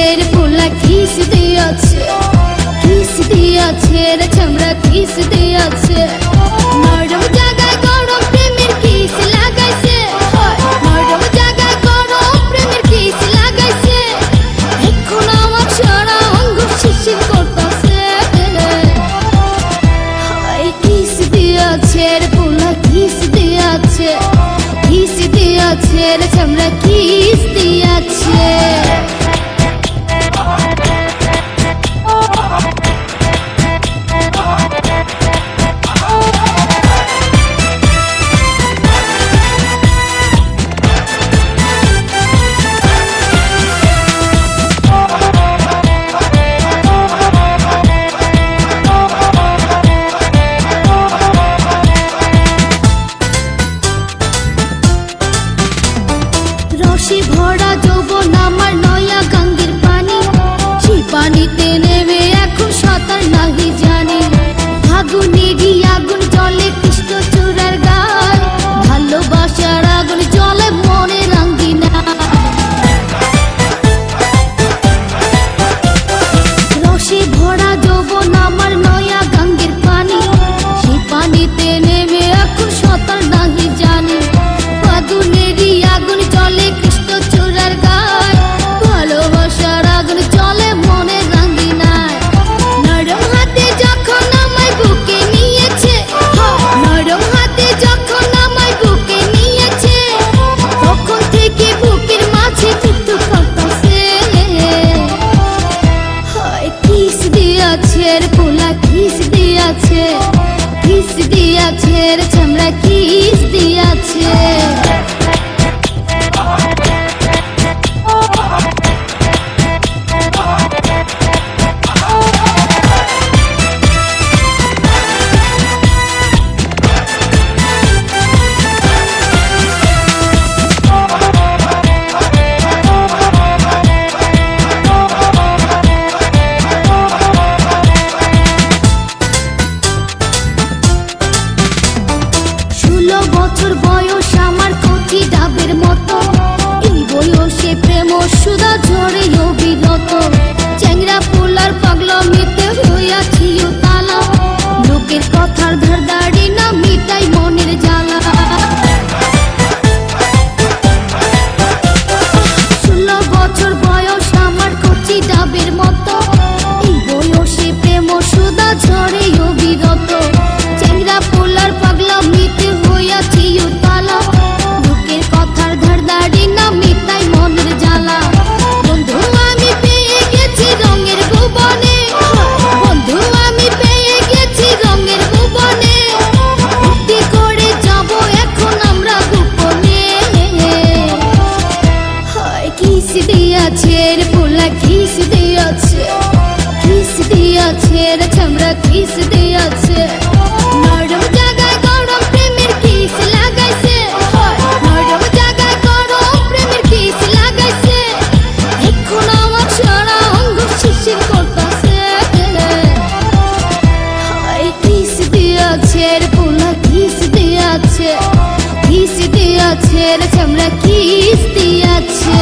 ছেড় পোলা কিস দিয়াছে রে চামড়া কিস দিয়াছে নরম জায়গায় গরম প্রেমের কিস লাগাইছে নরম জায়গায় গরম প্রেমের কিস লাগাইছে এখন আমার সারা অঙ্গ শিশির করতেছে কিস দিয়াছে রে পোলা কিস দিয়াছে রে চামড়া কিস দিয়াছে রসে ভরা যৌবন আমার নয়া গঙ্গের পানি সেই পানিতে নেমে এখন সাঁতার নাহি জানি ফাগুনেরই আগুন জলে কৃষ্ণ চূড়ার গায় ভালোবাসার আগুন জলে মনে রাঙ্গিনা রসে ভরা যৌবন আমার নয়া গঙ্গের পানি সেই পানিতে নেমে এখন সাঁতার নাহি জানি ফাগুনেরই আগুন জলে কৃষ্ণ চূড়ার গায় ভালোবাসার আগুন জলে মনে রাঙ্গিনায় নরম হাতে যখন আমায় বুকে নিয়েছে নরম হাতে যখন আমায় বুকে নিয়েছে তখন থেকে বুকের মাঝে টুকটুক করতেছে কিস দিয়াছে রে পোলা কিস দিয়াছে রে চামড়া কিস দিয়াছে বছর বয়স আমার কচি ডাবের মতো এই বয়সে প্রেম সুধা ঝরে অবিরত চ্যাংরা পোলার পাগলামিতে হইয়াছি তালা লোকের কথার ধারদাড়ি না মিটাই মনের জ্বালা 16 বছর বয়স আমার কচি ডাবের মতো এই বয়সে প্রেম সুধা ঝরে অবিরত চ্যাংরা পোলার পাগলামিতে হইয়াছি তালা লোকের কথার ধারদাড়ি না মিটাই মনের জ্বালা বন্ধু আমি পেয়ে গেছি রঙের ভুবনে বন্ধু আমি পেয়ে গেছি রঙের ভুবনে ভক্তি করে যাব এখন আমরা গোপনে কিস দিয়াছে রে পোলা কিস দিয়াছে রে চামড়া কিস দিয়াছে নরম জায়গায় গরম প্রেমের কিস লাগাইছে নরম জায়গায় গরম প্রেমের কিস লাগাইছে এখন আমার সারা অঙ্গ শিশির করতেছে কিস দিয়াছে রে পোলা কিস দিয়াছে রে চামড়া কিস দিয়াছে